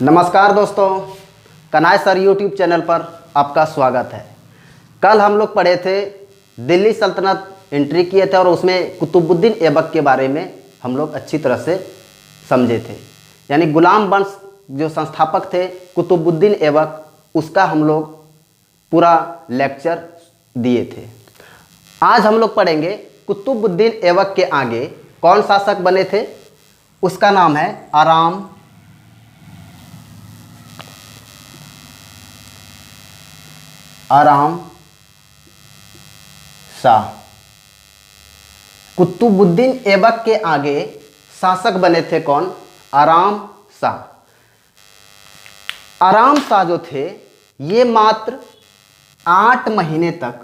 नमस्कार दोस्तों, कनाय sir YouTube channel पर आपका स्वागत है। कल हम लोग पढ़े थे दिल्ली सल्तनत एंट्री किए थे और उसमें कुतुबुद्दीन ऐबक के बारे में हम लोग अच्छी तरह से समझे थे। यानी गुलाम वंश जो संस्थापक थे कुतुबुद्दीन ऐबक, उसका हम लोग पूरा लेक्चर दिए थे। आज हम लोग पढ़ेंगे कुतुबुद्दीन ऐबक के आगे कौन शासक बने थे। उसका नाम है आराम शाह। कुतुबुद्दीन ऐबक के आगे शासक बने थे कौन? आराम शाह। आराम शाह जो थे ये मात्र 8 महीने तक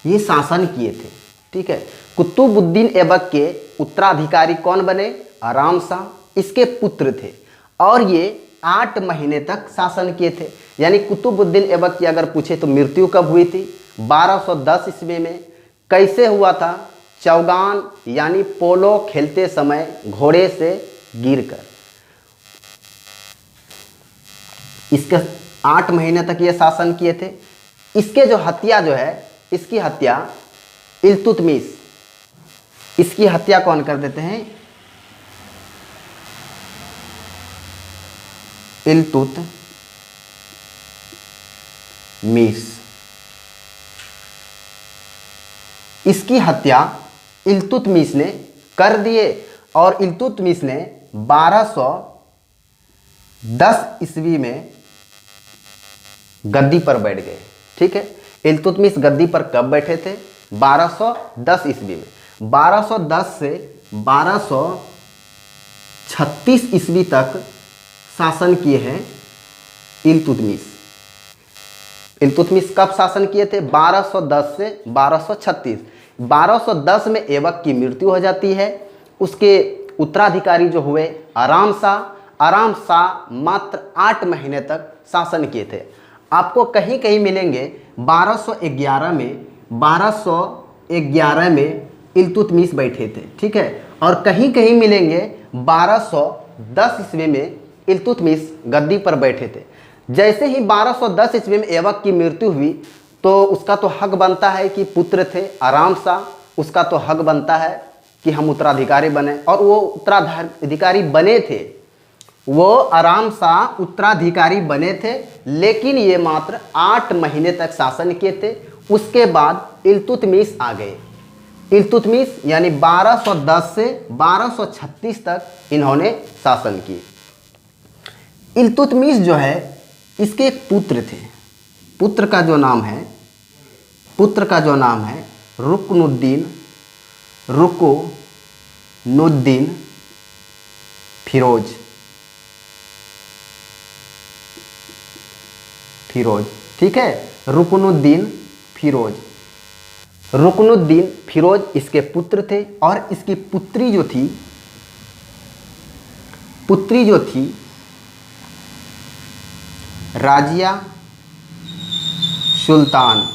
ये शासन किए थे। ठीक है। कुतुबुद्दीन ऐबक के उत्तराधिकारी कौन बने? आराम शाह। इसके पुत्र थे और ये 8 महीने तक शासन किए थे। यानी कुतुबुद्दीन ऐबक की अगर पूछे तो मृत्यु कब हुई थी? 1210 ईस्वी में। कैसे हुआ था? चौगान यानी पोलो खेलते समय घोड़े से गिरकर। इसके 8 महीने तक ये शासन किए थे। इसके जो हत्या जो है, इसकी हत्या इल्तुतमिश, इसकी हत्या कौन कर देते हैं? इल्तुतमिश। इसकी हत्या इल्तुतमिश ने कर दिए और इल्तुतमिश ने 1210 ईस्वी में गद्दी पर बैठ गए। ठीक है। इल्तुतमिश गद्दी पर कब बैठे थे? 1210 ईस्वी में। 1210 से 1236 ईस्वी तक शासन किए हैं इल्तुतमिश। इल्तुतमिश कब शासन किए थे? 1210 से 1236। 1210 में ऐबक की मृत्यु हो जाती है। उसके उत्तराधिकारी जो हुए आराम शाह। आराम शाह मात्र 8 महीने तक शासन किए थे। आपको कहीं कहीं मिलेंगे 1211 में इल्तुतमिश बैठे थे। ठीक है। और कहीं कहीं मिलेंगे 1210 ईस्वी में इल्तुतमिश गद्दी पर बैठे थे। जैसे ही 1210 ईस्वी में ऐबक की मृत्यु हुई तो उसका तो हक बनता है कि पुत्र थे आराम शाह, उसका तो हक बनता है कि हम उत्तराधिकारी बने। और वो उत्तराधिकारी बने थे, वो आराम शाह उत्तराधिकारी बने थे, लेकिन ये मात्र 8 महीने तक शासन किए थे। उसके बाद इल्तुतमिश आ गए। इल्तुतमिश यानी 1210 से 1236 तक इन्होंने शासन किए। इल्तुतमिश जो है इसके एक पुत्र थे। पुत्र का जो नाम है रुकनुद्दीन फिरोज। ठीक है। रुकनुद्दीन फिरोज इसके पुत्र थे। और इसकी पुत्री जो थी राजिया सुल्तान।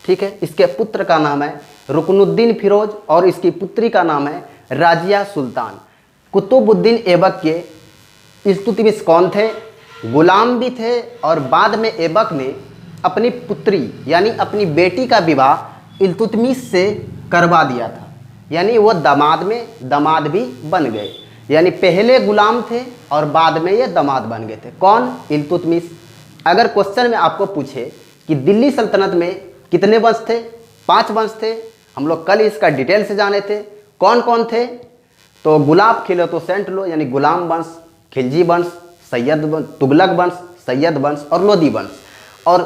ठीक है। इसके पुत्र का नाम है रुकनुद्दीन फिरोज और इसकी पुत्री का नाम है राजिया सुल्तान। कुतुबुद्दीन ऐबक के इल्तुतमिश कौन थे? गुलाम भी थे और बाद में ऐबक ने अपनी पुत्री यानी अपनी बेटी का विवाह इल्तुतमिश से करवा दिया था। यानी वो दामाद भी बन गए। यानी पहले गुलाम थे और बाद में ये दामाद बन गए थे। कौन? इल्तुतमिश। अगर क्वेश्चन में आपको पूछे कि दिल्ली सल्तनत में कितने वंश थे? 5 वंश थे। हम लोग कल इसका डिटेल से जाने थे। कौन कौन थे? तो गुलाब खिलो तो सेंट लो यानी गुलाम वंश, खिलजी वंश, तुगलक वंश, सैयद वंश और लोदी वंश। और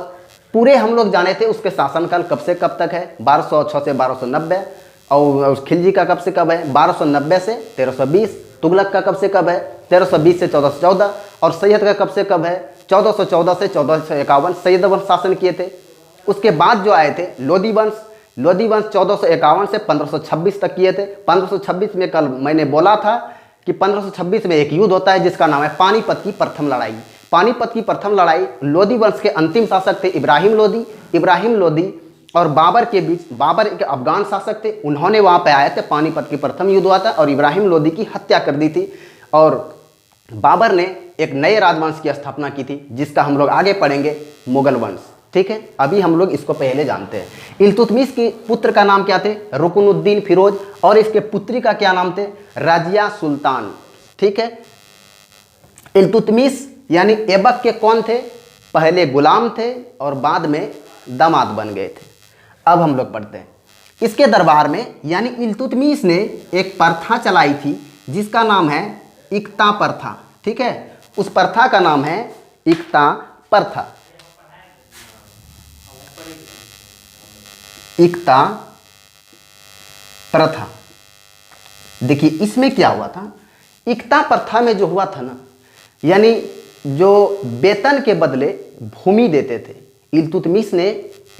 पूरे हम लोग जाने थे उसके शासनकाल कब से कब तक है? 1206 से 1290। और खिलजी का कब से कब है? 1290 से 1320। तुगलक का कब से कब है? 1320 से 1414। और सैयद का कब से कब है? 1414 से 1451। सैयद वंश शासन किए थे। उसके बाद जो आए थे लोदी वंश 1451 से 1526 तक किए थे। 1526 में कल मैंने बोला था कि 1526 में एक युद्ध होता है जिसका नाम है पानीपत की प्रथम लड़ाई। पानीपत की प्रथम लड़ाई, लोदी वंश के अंतिम शासक थे इब्राहिम लोदी। इब्राहिम लोदी और बाबर के बीच, बाबर एक अफगान शासक थे, उन्होंने वहाँ पे आए थे, पानीपत की प्रथम युद्ध हुआ था और इब्राहिम लोदी की हत्या कर दी थी और बाबर ने एक नए राजवंश की स्थापना की थी जिसका हम लोग आगे पढ़ेंगे, मुगल वंश। ठीक है, अभी हम लोग इसको पहले जानते हैं। इल्तुतमिश के पुत्र का नाम क्या थे? रुकनुद्दीन फिरोज, और इसके पुत्री का क्या नाम थे? राजिया सुल्तान। ठीक है, इल्तुतमिश यानी ऐबक के कौन थे? पहले गुलाम थे और बाद में दामाद बन गए थे। अब हम लोग पढ़ते हैं, इसके दरबार में यानी इल्तुतमिश ने एक प्रथा चलाई थी जिसका नाम है इक्ता प्रथा। ठीक है, उस प्रथा का नाम है इक्ता प्रथा। इक्ता प्रथा, देखिए इसमें क्या हुआ था? इक्ता प्रथा में जो हुआ था ना, यानी जो वेतन के बदले भूमि देते थे, इल्तुतमिश ने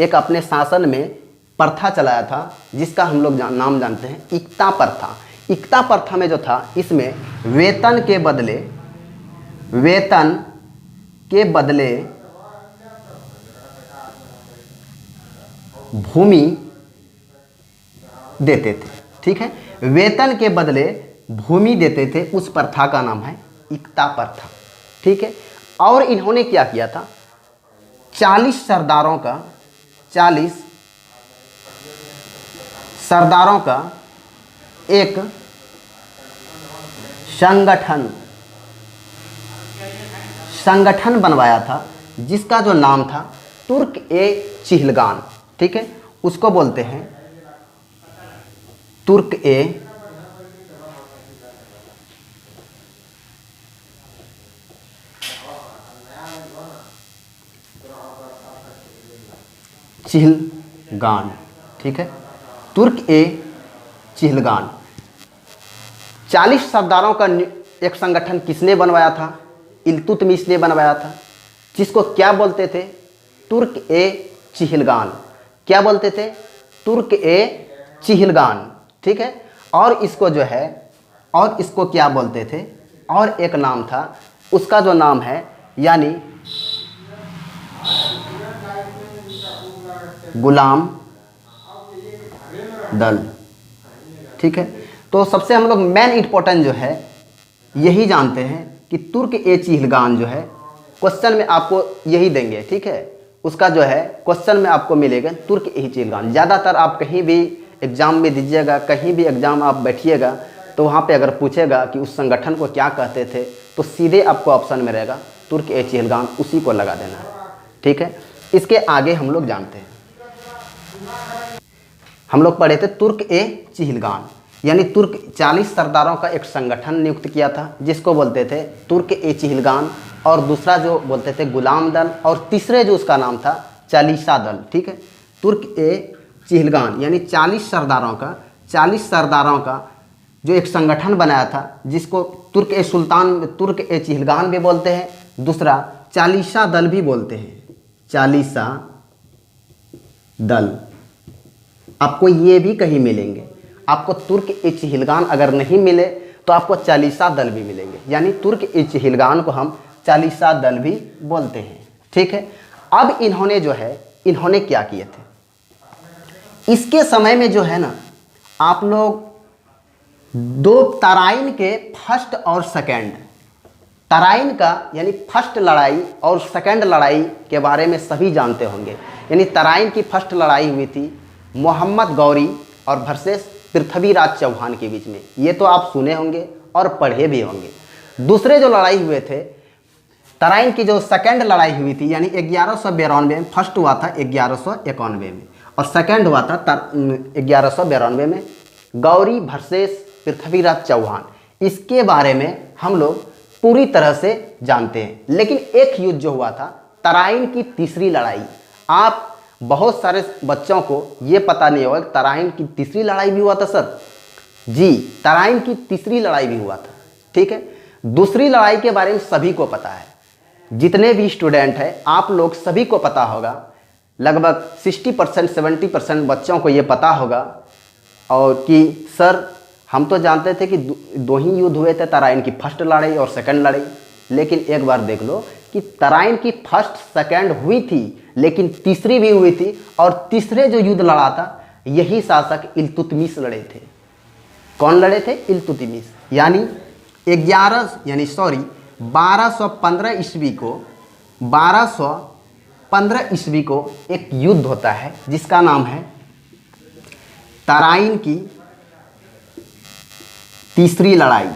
एक अपने शासन में प्रथा चलाया था जिसका हम लोग नाम जानते हैं इक्ता प्रथा। इक्ता प्रथा में जो था, इसमें वेतन के बदले भूमि देते थे। ठीक है, वेतन के बदले भूमि देते थे, उस प्रथा का नाम है इक्ता प्रथा। ठीक है, और इन्होंने क्या किया था? 40 सरदारों का एक संगठन बनवाया था जिसका जो नाम था तुर्क ए चिहलगान। ठीक है, उसको बोलते हैं तुर्क ए चिहलगान। ठीक है, तुर्क ए चिहलगान। 40 सरदारों का एक संगठन किसने बनवाया था? इल्तुतमिश ने बनवाया था, जिसको क्या बोलते थे? तुर्क ए चिहलगान। क्या बोलते थे? तुर्क ए चिहलगान। ठीक है, और इसको जो है, और इसको क्या बोलते थे? और एक नाम था, उसका जो नाम है यानी गुलाम दल। ठीक है, तो सबसे हम लोग मेन इंपॉर्टेंट जो है यही जानते हैं कि तुर्क ए चिहलगान जो है, क्वेश्चन में आपको यही देंगे। ठीक है, उसका जो है क्वेश्चन में आपको मिलेगा तुर्क ए चिहलगान। ज़्यादातर आप कहीं भी एग्जाम में दीजिएगा, कहीं भी एग्जाम आप बैठिएगा तो वहाँ पे अगर पूछेगा कि उस संगठन को क्या कहते थे, तो सीधे आपको ऑप्शन में रहेगा तुर्क ए चिहलगान, उसी को लगा देना है। ठीक है, इसके आगे हम लोग जानते हैं, हम लोग पढ़े थे तुर्क ए चिहलगान, यानी तुर्क 40 सरदारों का एक संगठन नियुक्त किया था जिसको बोलते थे तुर्क ए चिहलगान, और दूसरा जो बोलते थे गुलाम दल, और तीसरे जो उसका नाम था चालीसा दल। ठीक है, तुर्क ए चिहलगान यानी 40 सरदारों का जो एक संगठन बनाया था जिसको तुर्क ए चिहलगान भी बोलते हैं, दूसरा चालीसा दल भी बोलते हैं। चालीसा दल आपको ये भी कहीं मिलेंगे। आपको तुर्क ए चिहलगान अगर नहीं मिले तो आपको चालीसा दल भी मिलेंगे, यानी तुर्क ए चिहलगान को हम चालीसा दल भी बोलते हैं। ठीक है, अब इन्होंने क्या किए थे? इसके समय में जो है ना, आप लोग 2 तराइन के फर्स्ट और सेकंड, तराइन का यानी फर्स्ट लड़ाई और सेकंड लड़ाई के बारे में सभी जानते होंगे। यानी तराइन की फर्स्ट लड़ाई हुई थी मोहम्मद गौरी और वर्सेस पृथ्वीराज चौहान के बीच में, ये तो आप सुने होंगे और पढ़े भी होंगे। दूसरे जो लड़ाई हुए थे, तराइन की जो सेकंड लड़ाई हुई थी यानी 1192 में, फर्स्ट हुआ था 1191 में और सेकंड हुआ था 1192 में, गौरी वर्सेस पृथ्वीराज चौहान। इसके बारे में हम लोग पूरी तरह से जानते हैं। लेकिन एक युद्ध जो हुआ था तराइन की तीसरी लड़ाई, आप बहुत सारे बच्चों को ये पता नहीं होगा तराइन की तीसरी लड़ाई भी हुआ था सर। जी, तराइन की तीसरी लड़ाई भी हुआ था। ठीक है, दूसरी लड़ाई के बारे में सभी को पता है, जितने भी स्टूडेंट हैं आप लोग सभी को पता होगा, लगभग 60% 70% बच्चों को ये पता होगा। और कि सर हम तो जानते थे कि 2 ही युद्ध हुए थे, तराइन की फर्स्ट लड़ाई और सेकंड लड़ाई, लेकिन एक बार देख लो कि तराइन की फर्स्ट सेकेंड हुई थी, लेकिन तीसरी भी हुई थी, और तीसरे जो युद्ध लड़ा था यही शासक इल्तुतमिश लड़े थे। कौन लड़े थे? इल्तुतमिश। यानी 1215 ईस्वी को 1215 ईस्वी को एक युद्ध होता है जिसका नाम है तराइन की तीसरी लड़ाई।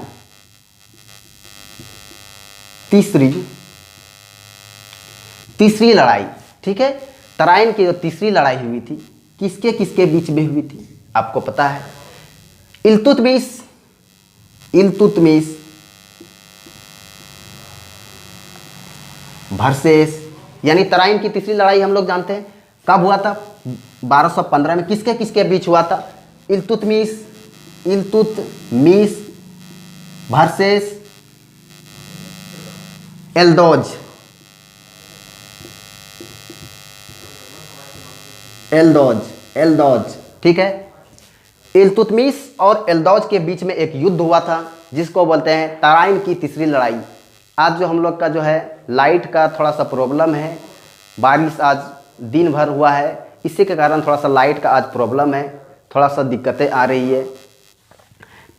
तीसरी लड़ाई, ठीक है। तराइन की जो तीसरी लड़ाई हुई थी किसके किसके बीच में हुई थी आपको पता है? इल्तुतमिश वर्सेस, यानी तराइन की तीसरी लड़ाई हम लोग जानते हैं कब हुआ था? 1215 में। किसके किसके बीच हुआ था? इल्तुतमिश वर्सेस एल्दोज, ठीक है। इल्तुतमिश और एल्दोज के बीच में एक युद्ध हुआ था जिसको बोलते हैं तराइन की तीसरी लड़ाई। आज जो हम लोग का जो है लाइट का थोड़ा सा प्रॉब्लम है, बारिश आज दिन भर हुआ है, इसी के कारण थोड़ा सा लाइट का आज प्रॉब्लम है, थोड़ा सा दिक्कतें आ रही है।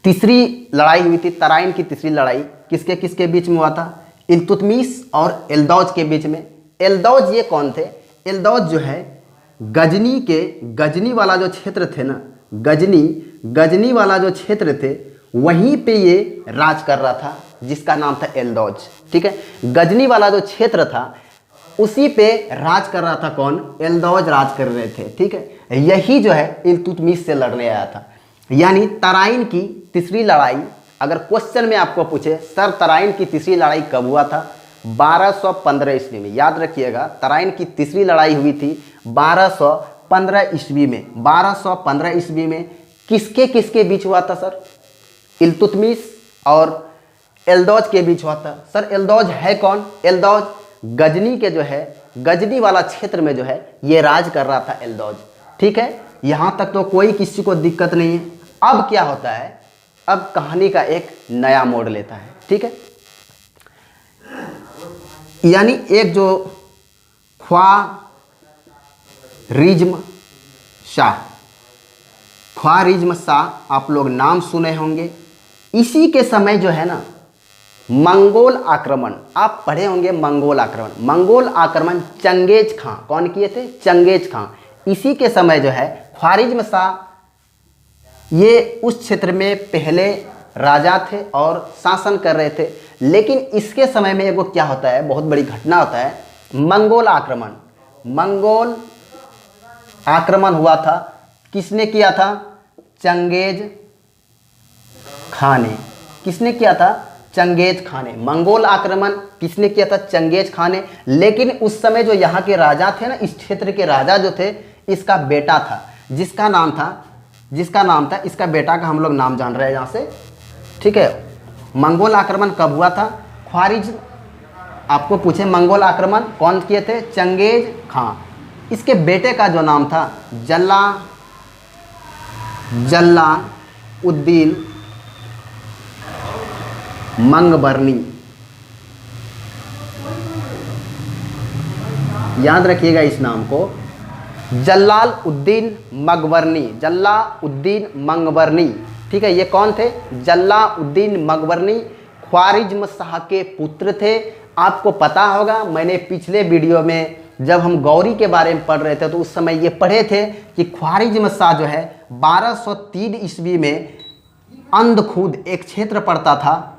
तीसरी लड़ाई हुई थी, तराइन की तीसरी लड़ाई किसके किसके बीच में हुआ था? इल्तुतमिश और एल्दोज के बीच में। एल्दोज ये कौन थे? एल्दोज जो है गजनी वाला जो क्षेत्र थे ना, गजनी वाला जो क्षेत्र थे वहीं पे ये राज कर रहा था जिसका नाम था एल्दोज, ठीक है। गजनी वाला जो क्षेत्र था उसी पे राज कर रहा था कौन? एल्दोज राज कर रहे थे, ठीक है। यही जो है इल्तुतमिश से लड़ने आया था। यानी तराइन की तीसरी लड़ाई, अगर क्वेश्चन में आपको पूछे सर तराइन की तीसरी लड़ाई कब हुआ था? 1215 ईस्वी में। याद रखिएगा तराइन की तीसरी लड़ाई हुई थी 1215 ईस्वी में। 1215 ईस्वी में किसके किसके बीच हुआ था सर? इल्तुतमिश और एल्दोज के बीच हुआ था। सर एल्दोज है कौन? एल्दोज गजनी के जो है गजनी वाला क्षेत्र में जो है ये राज कर रहा था एल्दोज, ठीक है। यहाँ तक तो कोई किसी को दिक्कत नहीं है। अब क्या होता है? अब कहानी का एक नया मोड़ लेता है, ठीक है। यानी एक जो ख्वारिज्म शाह आप लोग नाम सुने होंगे। इसी के समय जो है ना मंगोल आक्रमण, आप पढ़े होंगे मंगोल आक्रमण चंगेज खां कौन किए थे? चंगेज खां। इसी के समय जो है ख्वारिज्म शाह ये उस क्षेत्र में पहले राजा थे और शासन कर रहे थे। लेकिन इसके समय में एगो क्या होता है, बहुत बड़ी घटना होता है, मंगोल आक्रमण हुआ था। किसने किया था? चंगेज खां ने। किसने किया था? चंगेज खां ने। मंगोल आक्रमण किसने किया था? चंगेज खां ने। लेकिन उस समय जो यहाँ के राजा थे ना, इस क्षेत्र के राजा जो थे, इसका बेटा था जिसका नाम था इसका बेटा का हम लोग नाम जान रहे हैं यहाँ से, ठीक है। मंगोल आक्रमण कब हुआ था? ख्वारिज्म आपको पूछे मंगोल आक्रमण कौन किए थे? चंगेज खां। इसके बेटे का जो नाम था जल्लाउद्दीन मंगबरनी। याद रखिएगा इस नाम को, जल्लाउद्दीन मंगबरनी, ठीक है। ये कौन थे? जल्लाउद्दीन मंगबरनी ख्वारिज्म शाह के पुत्र थे। आपको पता होगा मैंने पिछले वीडियो में जब हम गौरी के बारे में पढ़ रहे थे तो उस समय ये पढ़े थे कि ख्वारिज्म शाह जो है 1203 ईस्वी में अंधखुद एक क्षेत्र पड़ता था,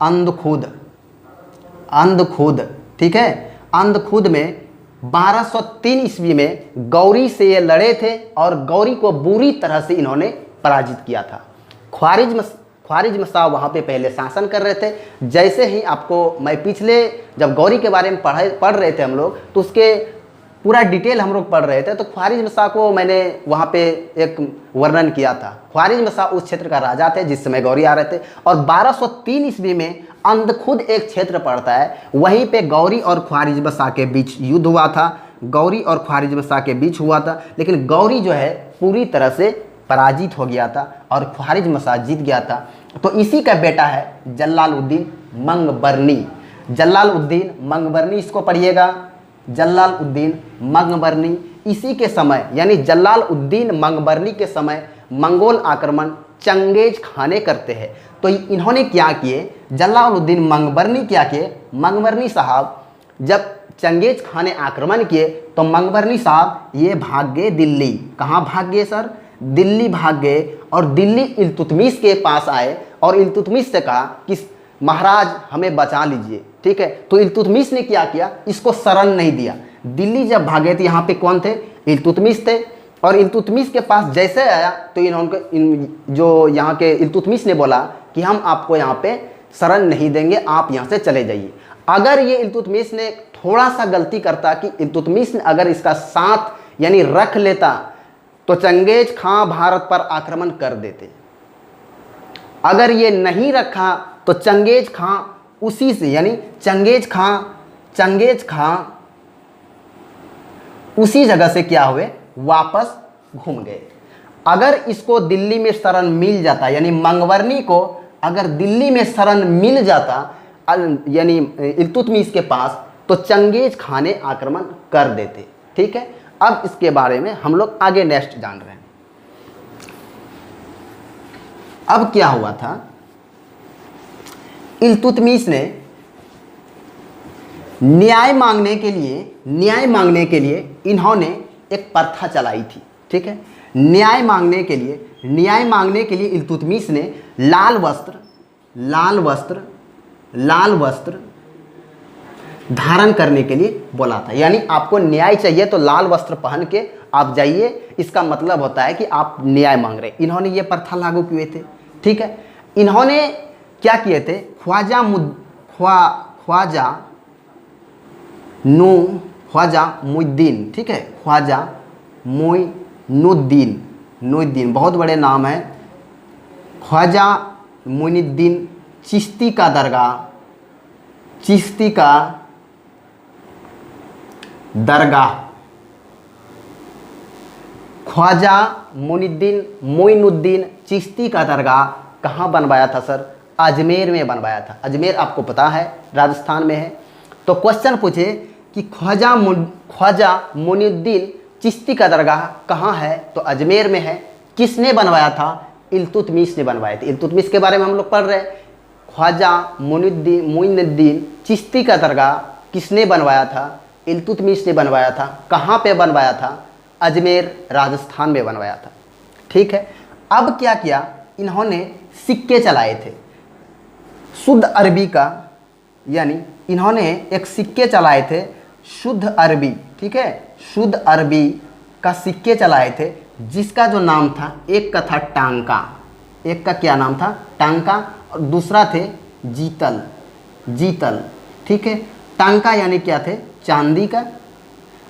अंधखुद, ठीक है। अंधखुद में 1203 ईस्वी में गौरी से ये लड़े थे और गौरी को बुरी तरह से इन्होंने पराजित किया था। ख्वारिज्म शाह वहाँ पे पहले शासन कर रहे थे। जैसे ही आपको मैं पिछले जब गौरी के बारे में पढ़ रहे थे हम लोग, तो उसके पूरा डिटेल हम लोग पढ़ रहे थे, तो ख्वारिज्म शाह को मैंने वहाँ पे एक वर्णन किया था। ख्वारिज्म शाह उस क्षेत्र का राजा थे जिस समय गौरी आ रहे थे। और 1203 ईस्वी में अंधखुद एक क्षेत्र पड़ता है, वहीं पे गौरी और ख्वारिज्म शाह के बीच युद्ध हुआ था। गौरी और ख्वारिज्म शाह के बीच हुआ था, लेकिन गौरी जो है पूरी तरह से पराजित हो गया था और ख्वारिज्म शाह जीत गया था। तो इसी का बेटा है जल्लालुद्दीन मंगबरनी। जलालुद्दीन मंगबरनी, इसको पढ़िएगा, जलालुद्दीन मंगबरनी। इसी के समय यानी जलालुद्दीन मंगबरनी के समय मंगोल आक्रमण चंगेज खाने करते हैं। तो इन्होंने क्या किए, जलालुद्दीन मंगबरनी क्या किए, मंगबरनी साहब जब चंगेज खान ने आक्रमण किए तो मंगबरनी साहब ये भाग गए दिल्ली। कहाँ भाग गए सर, दिल्ली भाग गए और दिल्ली इल्तुतमिश के पास आए और इल्तुतमिश से कहा कि महाराज हमें बचा लीजिए, ठीक है। तो इल्तुतमिश ने क्या किया, इसको शरण नहीं दिया। दिल्ली जब भागे थे, यहाँ पे कौन थे, इल्तुतमिश थे, और इल्तुतमिश के पास जैसे आया तो इन्होंने जो यहाँ के इल्तुतमिश ने बोला कि हम आपको यहाँ पे शरण नहीं देंगे, आप यहाँ से चले जाइए। अगर ये इल्तुतमिश ने थोड़ा सा गलती करता कि इल्तुतमिश ने अगर इसका साथ यानी रख लेता तो चंगेज खां भारत पर आक्रमण कर देते। अगर ये नहीं रखा तो चंगेज खां उसी से यानी चंगेज खां उसी जगह से क्या हुए, वापस घूम गए। अगर इसको दिल्ली में शरण मिल जाता यानी मंगबरनी को अगर दिल्ली में शरण मिल जाता यानी इल्तुतमिश के पास, तो चंगेज खान ने आक्रमण कर देते, ठीक है। अब इसके बारे में हम लोग आगे नेक्स्ट जान रहे हैं। अब क्या हुआ था, इल्तुतमिश ने न्याय मांगने के लिए इन्होंने एक प्रथा चलाई थी, ठीक है। न्याय मांगने के लिए इल्तुतमिश ने लाल वस्त्र धारण करने के लिए बोला था। यानी आपको न्याय चाहिए तो लाल वस्त्र पहन के आप जाइए, इसका मतलब होता है कि आप न्याय मांग रहे। इन्होंने ये प्रथा लागू किए थे, ठीक है। इन्होंने क्या किए थे, ख्वाजा मोइनुद्दीन, ठीक है, ख्वाजा मोइनुद्दीन बहुत बड़े नाम है, ख्वाजा मोइनुद्दीन चिश्ती का दरगाह ख्वाजा मोइनुद्दीन चिश्ती का दरगाह कहाँ बनवाया था सर, अजमेर में बनवाया था। अजमेर आपको पता है राजस्थान में है। तो क्वेश्चन पूछे कि ख्वाजा मोइनुद्दीन चिश्ती का दरगाह कहाँ है, तो अजमेर में है। किसने बनवाया था, इल्तुतमिश ने बनवाए थे। इल्तुतमिश के बारे में हम लोग पढ़ रहे हैं। ख्वाजा मोइनुद्दीन चिश्ती का दरगाह किसने बनवाया था, इल्तुतमिश ने बनवाया था। कहाँ पे बनवाया था, अजमेर राजस्थान में बनवाया था, ठीक है। अब क्या किया, इन्होंने सिक्के चलाए थे शुद्ध अरबी का, यानी इन्होंने एक सिक्के चलाए थे शुद्ध अरबी, ठीक है, शुद्ध अरबी का सिक्के चलाए थे, जिसका जो नाम था, एक का था टांका, एक का क्या नाम था, टांका, और दूसरा थे जीतल, ठीक है। टांका यानी क्या थे, चांदी का,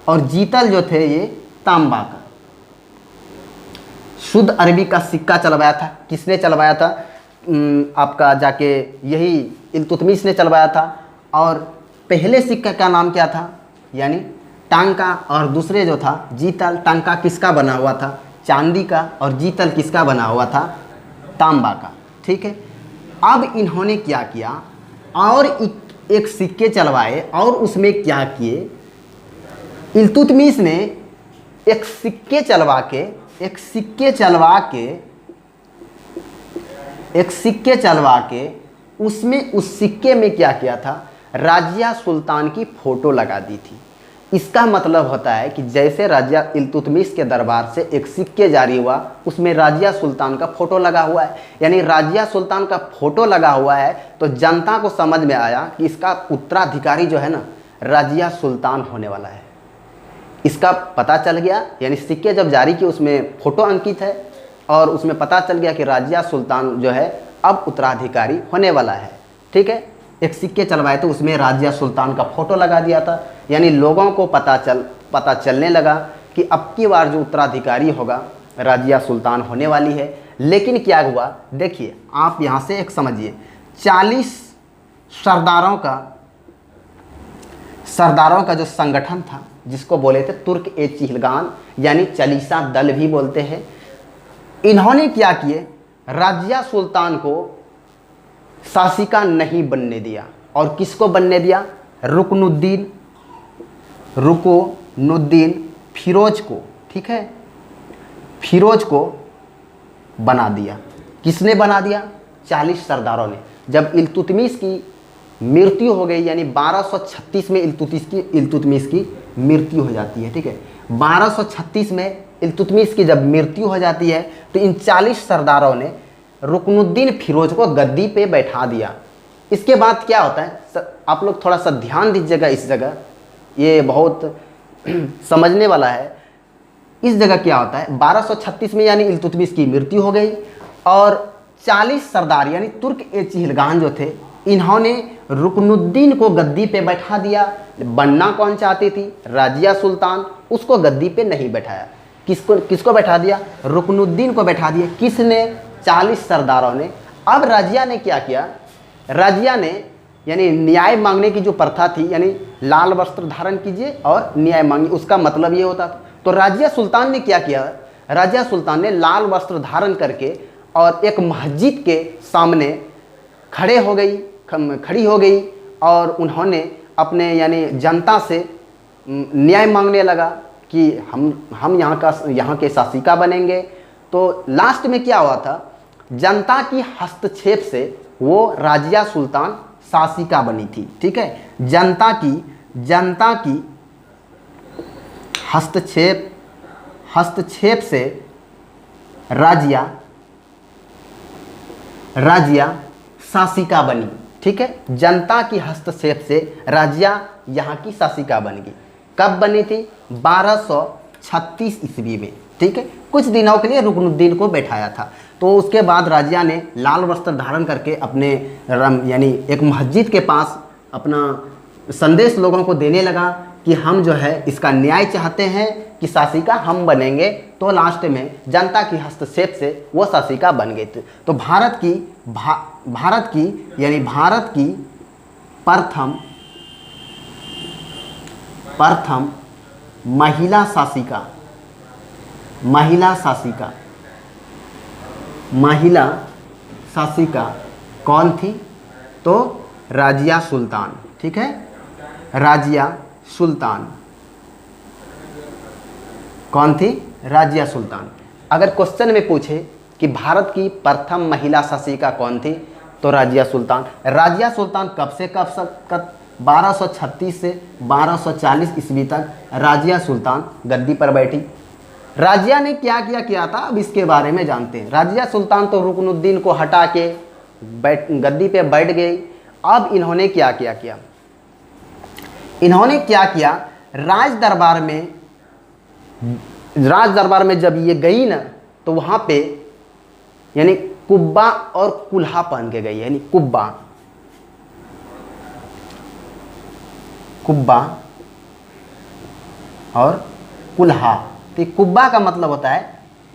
और जीतल जो थे ये तांबा का। शुद्ध अरबी का सिक्का चलवाया था। किसने चलवाया था, आपका जाके यही इल्तुतमिश ने चलवाया था। और पहले सिक्का का नाम क्या था, यानी टांका, और दूसरे जो था जीतल। टांका किसका बना हुआ था, चांदी का, और जीतल किसका बना हुआ था, तांबा का, ठीक है। अब इन्होंने क्या किया, और एक सिक्के चलवाए, और उसमें क्या किए, इल्तुतमिश ने एक सिक्के चलवा के उसमें, उस सिक्के में क्या किया था, राजिया सुल्तान की फोटो लगा दी थी। इसका मतलब होता है कि जैसे राजिया इल्तुतमिश के दरबार से एक सिक्के जारी हुआ, उसमें राजिया सुल्तान का फोटो लगा हुआ है, यानी राजिया सुल्तान का फोटो लगा हुआ है, तो जनता को समझ में आया कि इसका उत्तराधिकारी जो है ना, राजिया सुल्तान होने वाला है। इसका पता चल गया, यानी सिक्के जब जारी किए उसमें फोटो अंकित है, और उसमें पता चल गया कि राजिया सुल्तान जो है अब उत्तराधिकारी होने वाला है, ठीक है। एक सिक्के चलवाए तो उसमें राजिया सुल्तान का फोटो लगा दिया था, यानी लोगों को पता चलने लगा कि अब की बार जो उत्तराधिकारी होगा राजिया सुल्तान होने वाली है। लेकिन क्या हुआ, देखिए आप यहाँ से एक समझिए, 40 सरदारों का जो संगठन था, जिसको बोले थे तुर्क ए चिहलगान, यानी चालीसा दल भी बोलते हैं, इन्होंने क्या किए, राजिया सुल्तान को शासिका नहीं बनने दिया। और किसको बनने दिया? रुकनुद्दीन फिरोज को, ठीक है, फिरोज को बना दिया। किसने बना दिया? 40 सरदारों ने। जब इल्तुतमिश की मृत्यु हो गई, यानी 1236 में इल्तुतमिश की मृत्यु हो जाती है, ठीक है, 1236 में इल्तुतमिश की जब मृत्यु हो जाती है तो इन 40 सरदारों ने रुकनुद्दीन फिरोज को गद्दी पे बैठा दिया। इसके बाद क्या होता है, आप लोग थोड़ा सा ध्यान दीजिएगा इस जगह, ये बहुत समझने वाला है। इस जगह क्या होता है, 1236 में यानी इल्तुतमिश की मृत्यु हो गई और 40 सरदार यानी तुर्क ए चिहलगान जो थे, इन्होंने रुकनुद्दीन को गद्दी पे बैठा दिया। बनना कौन चाहती थी? राजिया सुल्तान। उसको गद्दी पे नहीं बैठाया। किसको बैठा दिया? रुकनुद्दीन को बैठा दिया। किसने? 40 सरदारों ने। अब राजिया ने क्या किया? राजिया ने यानी न्याय मांगने की जो प्रथा थी, यानी लाल वस्त्र धारण कीजिए और न्याय मांगिए, उसका मतलब ये होता था। तो राजिया सुल्तान ने क्या किया? राजिया सुल्तान ने लाल वस्त्र धारण करके और एक मस्जिद के सामने खड़ी हो गई और उन्होंने अपने यानी जनता से न्याय मांगने लगा कि हम यहाँ के शासिका बनेंगे। तो लास्ट में क्या हुआ था? जनता की हस्तक्षेप से वो राजिया सुल्तान शासिका बनी थी, ठीक है। जनता की हस्तक्षेप से राजिया शासिका बनी, ठीक है। जनता की हस्तक्षेप से राजिया यहाँ की शासिका बन गई। कब बनी थी? 1236 ईस्वी में, ठीक है। कुछ दिनों के लिए रुकनुद्दीन को बैठाया था। तो उसके बाद राजिया ने लाल वस्त्र धारण करके अपने यानी एक मस्जिद के पास अपना संदेश लोगों को देने लगा कि हम जो है इसका न्याय चाहते हैं कि शासिका हम बनेंगे। तो लास्ट में जनता की हस्तक्षेप से वो शासिका बन गई थी। तो भारत की प्रथम महिला शासिका कौन थी? तो राजिया सुल्तान, ठीक है। राजिया सुल्तान कौन थी? राजिया सुल्तान। अगर क्वेश्चन में पूछे कि भारत की प्रथम महिला शासिका कौन थी, तो राजिया सुल्तान। राजिया सुल्तान कब से कब 1236 से 1240 ईस्वी तक राजिया सुल्तान गद्दी पर बैठी। राजिया ने क्या किया था, अब इसके बारे में जानते हैं। राजिया सुल्तान तो रुकनुद्दीन को हटा के गद्दी पे बैठ गई। अब इन्होंने क्या किया? इन्होंने क्या किया? राज दरबार में जब ये गई ना, तो वहाँ पे यानी कुब्बा और कुल्हा पहन के गई, यानी कुब्बा और कुल्हा। तो कुब्बा का मतलब होता है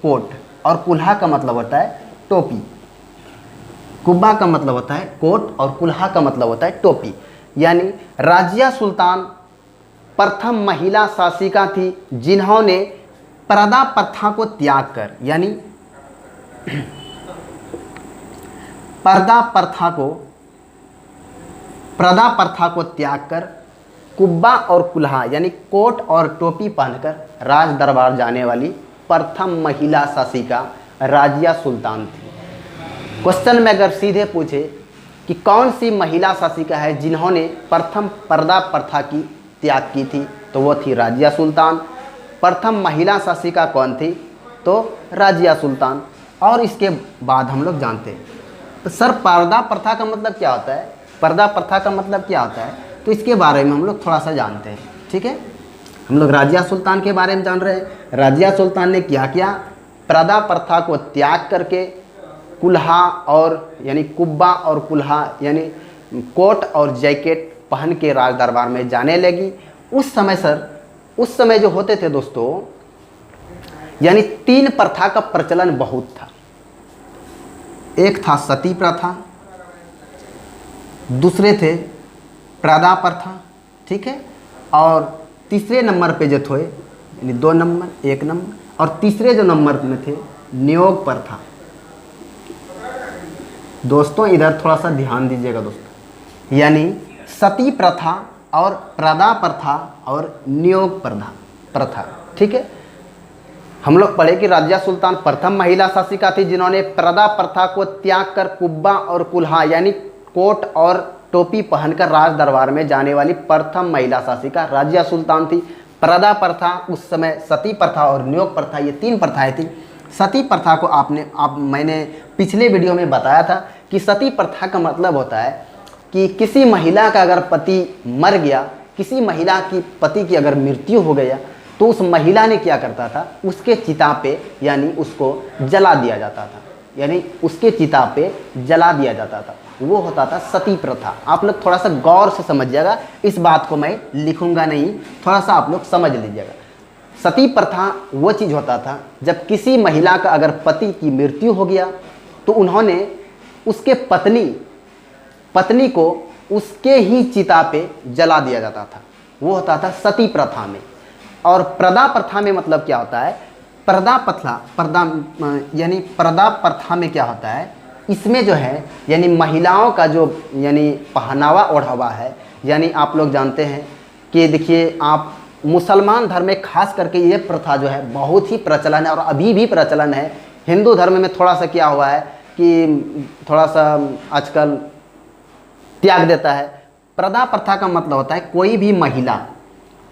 कोट और कुल्हा का मतलब होता है टोपी। कुब्बा का मतलब होता है कोट और कुल्हा का मतलब होता है टोपी। यानी राजिया सुल्तान प्रथम महिला शासिका थी जिन्होंने पर्दा प्रथा को त्याग कर, यानी पर्दा प्रथा को त्याग कर कुब्बा और कुल्हा यानी कोट और टोपी पहनकर राज दरबार जाने वाली प्रथम महिला शासिका राजिया सुल्तान थी। क्वेश्चन में अगर सीधे पूछे कि कौन सी महिला शासिका है जिन्होंने प्रथम पर्दा प्रथा की त्याग की थी, तो वो थी राजिया सुल्तान। प्रथम महिला शासिका कौन थी? तो राजिया सुल्तान। और इसके बाद हम लोग जानते हैं, तो सर पर्दा प्रथा का मतलब क्या होता है? पर्दा प्रथा का मतलब क्या होता है? तो इसके बारे में हम लोग थोड़ा सा जानते हैं, ठीक है। हम लोग राजिया सुल्तान के बारे में जान रहे हैं। राजिया सुल्तान ने क्या किया? पर्दा प्रथा को त्याग करके कुल्हा और यानी कुब्बा और कुल्हा यानी कोट और जैकेट पहन के राज दरबार में जाने लगी। उस समय जो होते थे दोस्तों, यानी 3 प्रथा का प्रचलन बहुत था। एक था सती प्रथा, दूसरे थे पर्दा प्रथा, ठीक है, और तीसरे नंबर पे जो थे यानी 2 नंबर 1 नंबर, और तीसरे जो नंबर में थे नियोग प्रथा। दोस्तों इधर थोड़ा सा ध्यान दीजिएगा दोस्तों, यानी सती प्रथा और प्रदा प्रथा और नियोग प्रथा। ठीक है, हम लोग पढ़े कि राजिया सुल्तान प्रथम महिला शासिका थी जिन्होंने प्रदा प्रथा को त्याग कर कुब्बा और कुल्हा यानी कोट और टोपी पहनकर राज दरबार में जाने वाली प्रथम महिला शासिका राजिया सुल्तान थी। प्रदा प्रथा उस समय, सती प्रथा और नियोग प्रथा, ये 3 प्रथाएं थी। सती प्रथा को मैंने पिछले वीडियो में बताया था कि सती प्रथा का मतलब होता है कि किसी महिला का अगर पति मर गया, किसी महिला की पति की अगर मृत्यु हो गया, तो उस महिला ने क्या करता था, उसके चिता पे यानी उसको जला दिया जाता था, यानी उसके चिता पे जला दिया जाता था, वो होता था सती प्रथा। आप लोग थोड़ा सा गौर से समझिएगा, इस बात को मैं लिखूंगा नहीं, थोड़ा सा आप लोग समझ लीजिएगा। सती प्रथा वो चीज़ होता था जब किसी महिला का अगर पति की मृत्यु हो गया तो उन्होंने उसके पत्नी को उसके ही चिता पे जला दिया जाता था, वो होता था सती प्रथा में। और प्रदा प्रथा में मतलब क्या होता है, प्रदा प्रथा में क्या होता है, इसमें जो है यानी महिलाओं का जो यानी पहनावा ओढ़ावा है, यानी आप लोग जानते हैं कि देखिए आप मुसलमान धर्म में खास करके ये प्रथा जो है बहुत ही प्रचलन है और अभी भी प्रचलन है। हिंदू धर्म में थोड़ा सा क्या हुआ है कि थोड़ा सा आजकल त्याग देता है। प्रदा प्रथा का मतलब होता है कोई भी महिला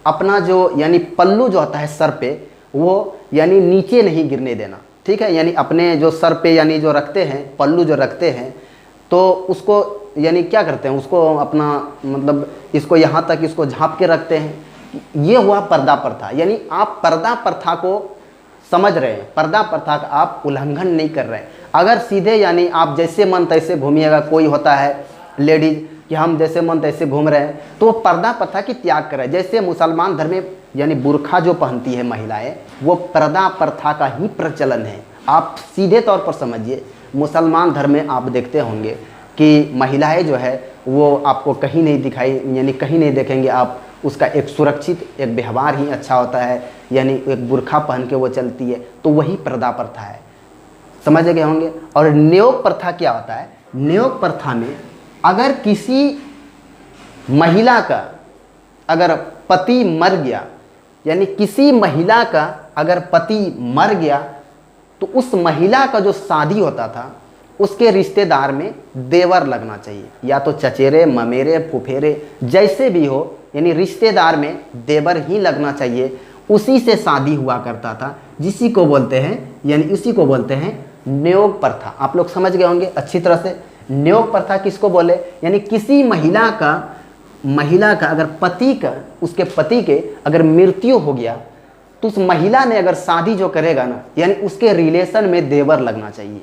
अपना जो यानी पल्लू जो होता है सर पे, वो यानी नीचे नहीं गिरने देना। ठीक है, यानी अपने जो सर पे यानी जो रखते हैं, पल्लू जो रखते हैं, तो उसको यानी क्या करते हैं, उसको अपना मतलब इसको यहाँ तक इसको झाँप के रखते हैं। ये हुआ पर्दा प्रथा, यानी आप पर्दा प्रथा को समझ रहे हैं, पर्दा प्रथा का आप उल्लंघन नहीं कर रहे हैं। अगर सीधे यानी आप जैसे मन तैसे घूमिएगा, कोई होता है लेडीज कि हम जैसे मन तैसे घूम रहे हैं, तो वो पर्दा प्रथा की त्याग कर रहे हैं। जैसे मुसलमान धर्म में यानी बुरखा जो पहनती है महिलाएं, वो पर्दा प्रथा का ही प्रचलन है। आप सीधे तौर पर समझिए, मुसलमान धर्म में आप देखते होंगे कि महिलाएं जो है वो आपको कहीं नहीं दिखाई यानी कहीं नहीं देखेंगे आप, उसका एक सुरक्षित एक व्यवहार ही अच्छा होता है, यानी एक बुरखा पहन के वो चलती है, तो वही पर्दा प्रथा है, समझ गए होंगे। और नियोग प्रथा क्या होता है, नियोग प्रथा में अगर किसी महिला का अगर पति मर गया, यानी किसी महिला का अगर पति मर गया, तो उस महिला का जो शादी होता था उसके रिश्तेदार में देवर लगना चाहिए, या तो चचेरे ममेरे फुफेरे जैसे भी हो, यानी रिश्तेदार में देवर ही लगना चाहिए। उसी से शादी हुआ करता था, जिसी को बोलते हैं यानी इसी को बोलते हैं नियोग प्रथा। आप लोग समझ गए होंगे अच्छी तरह से। नियोग प्रथा किसको बोले, यानी किसी महिला का अगर पति का उसके पति के अगर मृत्यु हो गया, तो उस महिला ने अगर शादी जो करेगा ना, यानी उसके रिलेशन में देवर लगना चाहिए।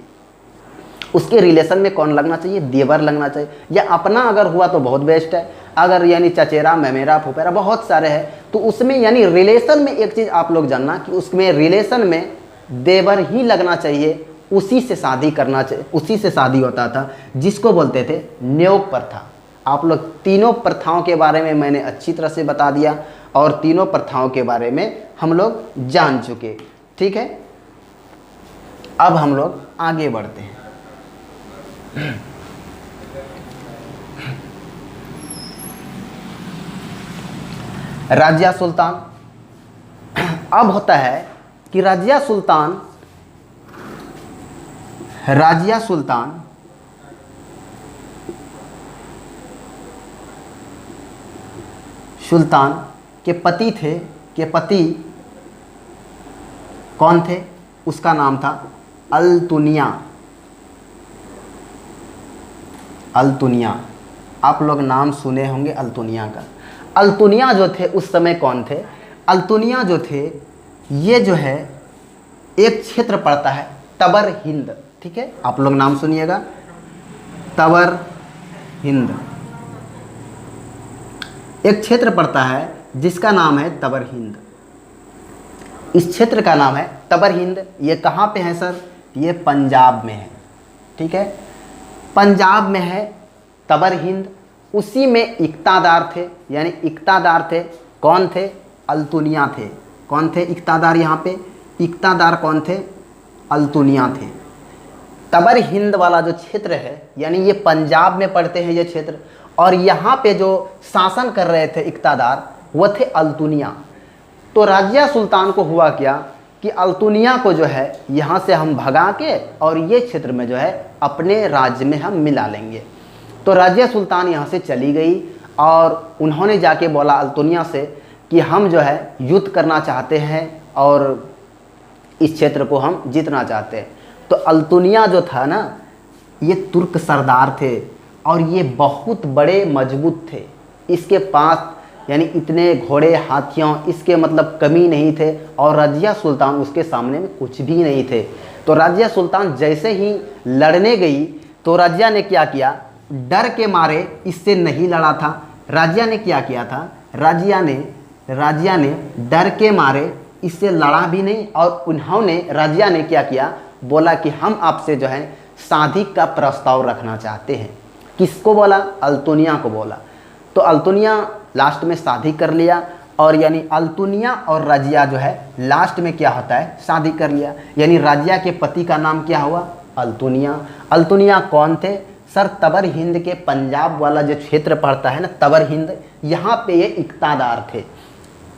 उसके रिलेशन में कौन लगना चाहिए, देवर लगना चाहिए। या अपना अगर हुआ तो बहुत बेस्ट है, अगर यानी चचेरा ममेरा फुफेरा बहुत सारे हैं, तो उसमें यानी रिलेशन में एक चीज़ आप लोग जानना कि उसमें रिलेशन में देवर ही लगना चाहिए, उसी से शादी करना चाहिए, उसी से शादी होता था, जिसको बोलते थे नियोग प्रथा। आप लोग तीनों प्रथाओं के बारे में मैंने अच्छी तरह से बता दिया और तीनों प्रथाओं के बारे में हम लोग जान चुके। ठीक है, अब हम लोग आगे बढ़ते हैं। राजिया सुल्तान। अब होता है कि राजिया सुल्तान के पति थे, के पति कौन थे, उसका नाम था अल्तुनिया। आप लोग नाम सुने होंगे अल्तुनिया का। अल्तुनिया जो थे उस समय कौन थे, अल्तुनिया जो थे ये जो है एक क्षेत्र पड़ता है तबर हिंद। ठीक है, आप लोग नाम सुनिएगा, तबर हिंद एक क्षेत्र पड़ता है जिसका नाम है तबर हिंद। इस क्षेत्र का नाम है तबर हिंद। ये कहाँ पे है सर, ये पंजाब में है। ठीक है, पंजाब में है तबर हिंद। उसी में इक्तादार थे, यानी इक्तादार थे, कौन थे, अल्तुनिया थे। कौन थे इक्तादार, यहाँ पे इक्तादार कौन थे, अल्तुनिया थे। तबर हिंद वाला जो क्षेत्र है, यानी ये पंजाब में पड़ते हैं ये क्षेत्र, और यहाँ पे जो शासन कर रहे थे इक़्तादार वो थे अल्तुनिया। तो राजिया सुल्तान को हुआ क्या कि अल्तुनिया को जो है यहाँ से हम भगा के और ये क्षेत्र में जो है अपने राज्य में हम मिला लेंगे। तो राजिया सुल्तान यहाँ से चली गई और उन्होंने जाके बोला अल्तुनिया से कि हम जो है युद्ध करना चाहते हैं और इस क्षेत्र को हम जीतना चाहते हैं। तो अल्तुनिया जो था ना, ये तुर्क सरदार थे और ये बहुत बड़े मजबूत थे। इसके पास यानी इतने घोड़े हाथियों इसके मतलब कमी नहीं थे और रजिया सुल्तान उसके सामने में कुछ भी नहीं थे। तो रजिया सुल्तान जैसे ही लड़ने गई तो रजिया ने क्या किया, डर के मारे इससे नहीं लड़ा था। रजिया ने क्या किया था, रजिया ने डर के मारे इससे लड़ा भी नहीं और रजिया ने क्या किया, बोला कि हम आपसे जो है शादी का प्रस्ताव रखना चाहते हैं। किसको बोला, अल्तुनिया को बोला। तो अल्तुनिया लास्ट में शादी कर लिया और यानी अल्तुनिया और रजिया जो है लास्ट में क्या होता है, शादी कर लिया। यानी रजिया के पति का नाम क्या हुआ, अल्तुनिया। अल्तुनिया कौन थे सर, तबर हिंद के पंजाब वाला जो क्षेत्र पड़ता है ना, तबर हिंद, यहाँ पे ये इक़्तादार थे।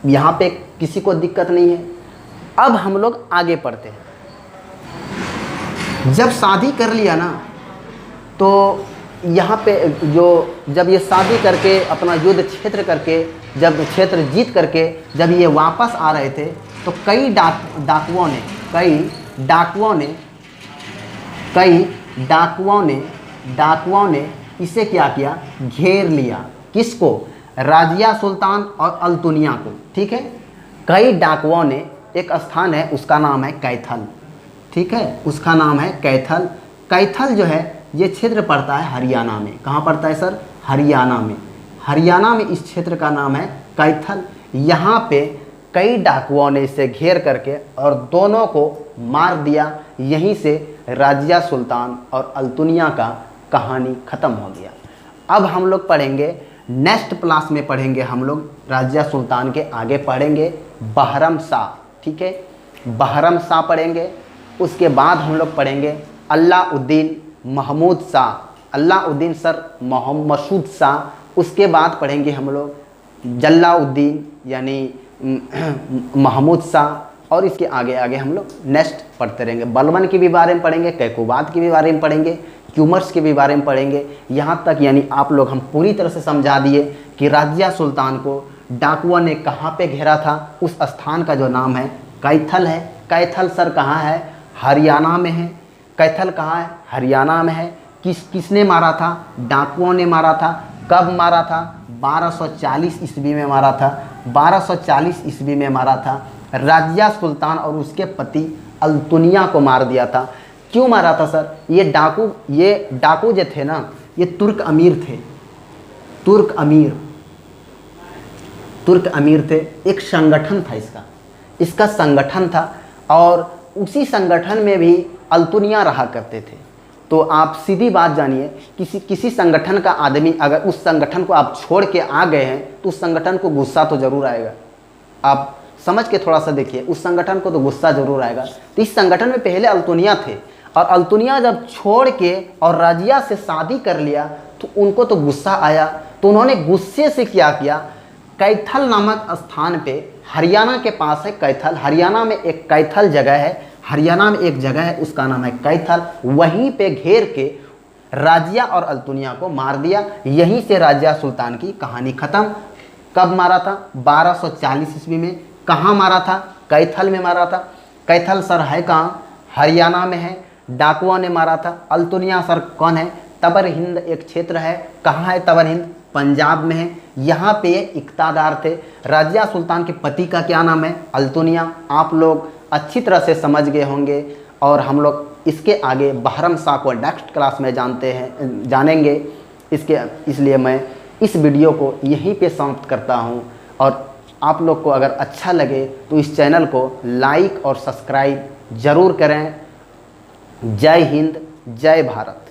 यहाँ पे किसी को दिक्कत नहीं है। अब हम लोग आगे पढ़ते हैं। जब शादी कर लिया ना तो यहाँ पे जब ये शादी करके अपना युद्ध क्षेत्र करके जब क्षेत्र जीत करके जब ये वापस आ रहे थे तो कई डाकुओं ने इसे क्या किया, घेर लिया। किसको, राजिया सुल्तान और अल्तुनिया को। ठीक है, कई डाकुओं ने, एक स्थान है उसका नाम है कैथल। ठीक है, उसका नाम है कैथल। कैथल जो है ये क्षेत्र पड़ता है हरियाणा में। कहाँ पड़ता है सर, हरियाणा में। हरियाणा में इस क्षेत्र का नाम है कैथल। यहाँ पे कई डाकुओं ने इसे घेर करके और दोनों को मार दिया। यहीं से राजिया सुल्तान और अल्तुनिया का कहानी ख़त्म हो गया। अब हम लोग पढ़ेंगे नेक्स्ट क्लास में पढ़ेंगे हम लोग राजिया सुल्तान के आगे पढ़ेंगे बहरम शाह। ठीक है, बहरम शाह पढ़ेंगे। उसके बाद हम लोग पढ़ेंगे अलाउद्दीन महमूद शाह, अलाउद्दीन सर मसूद शाह। उसके बाद पढ़ेंगे हम लोग जलाउद्दीन यानी महमूद शाह। और इसके आगे आगे हम लोग नेक्स्ट पढ़ते रहेंगे। बलबन के भी बारे में पढ़ेंगे, कैकुबाद के भी बारे में पढ़ेंगे, क्यूमर्स के भी बारे में पढ़ेंगे। यहाँ तक यानी आप लोग हम पूरी तरह से समझा दिए कि राजिया सुल्तान को डाकुओं ने कहाँ पे घेरा था। उस स्थान का जो नाम है कैथल है। कैथल सर कहाँ है, हरियाणा में है। कैथल कहाँ है, हरियाणा में है। किसने मारा था, डाकुओं ने मारा था। कब मारा था, 1240 ईस्वी में मारा था। 1240 ईस्वी में मारा था। राजिया सुल्तान और उसके पति अल्तुनिया को मार दिया था। क्यों मारा था सर, ये डाकू जो थे ना, ये तुर्क अमीर थे। तुर्क अमीर थे। एक संगठन था इसका संगठन था और उसी संगठन में भी अल्तुनिया रहा करते थे। तो आप सीधी बात जानिए, किसी संगठन का आदमी अगर उस संगठन को आप छोड़ के आ गए हैं तो उस संगठन को गुस्सा तो ज़रूर आएगा। आप समझ के थोड़ा सा देखिए, उस संगठन को तो गुस्सा ज़रूर आएगा। तो इस संगठन में पहले अल्तुनिया थे और अल्तुनिया जब छोड़ के और राजिया से शादी कर लिया तो उनको तो गुस्सा आया। तो उन्होंने गुस्से से क्या किया, कैथल नामक स्थान पे, हरियाणा के पास है कैथल, हरियाणा में एक कैथल जगह है, हरियाणा में एक जगह है उसका नाम है कैथल। वहीं पे घेर के राजिया और अल्तुनिया को मार दिया। यहीं से राजिया सुल्तान की कहानी ख़त्म। कब मारा था, 1240 ईस्वी में। कहाँ मारा था, कैथल में मारा था। कैथल सर है कहाँ, हरियाणा में है। डाकुओं ने मारा था। अल्तुनिया सर कौन है, तबर हिंद एक क्षेत्र है। कहाँ है तबर हिंद, पंजाब में है। यहाँ पे इक़्तादार थे। राजिया सुल्तान के पति का क्या नाम है, अल्तुनिया। आप लोग अच्छी तरह से समझ गए होंगे और हम लोग इसके आगे बहरम शाह को नेक्स्ट क्लास में जानेंगे। इसलिए मैं इस वीडियो को यहीं पे समाप्त करता हूँ और आप लोग को अगर अच्छा लगे तो इस चैनल को लाइक और सब्सक्राइब ज़रूर करें। जय हिंद, जय भारत।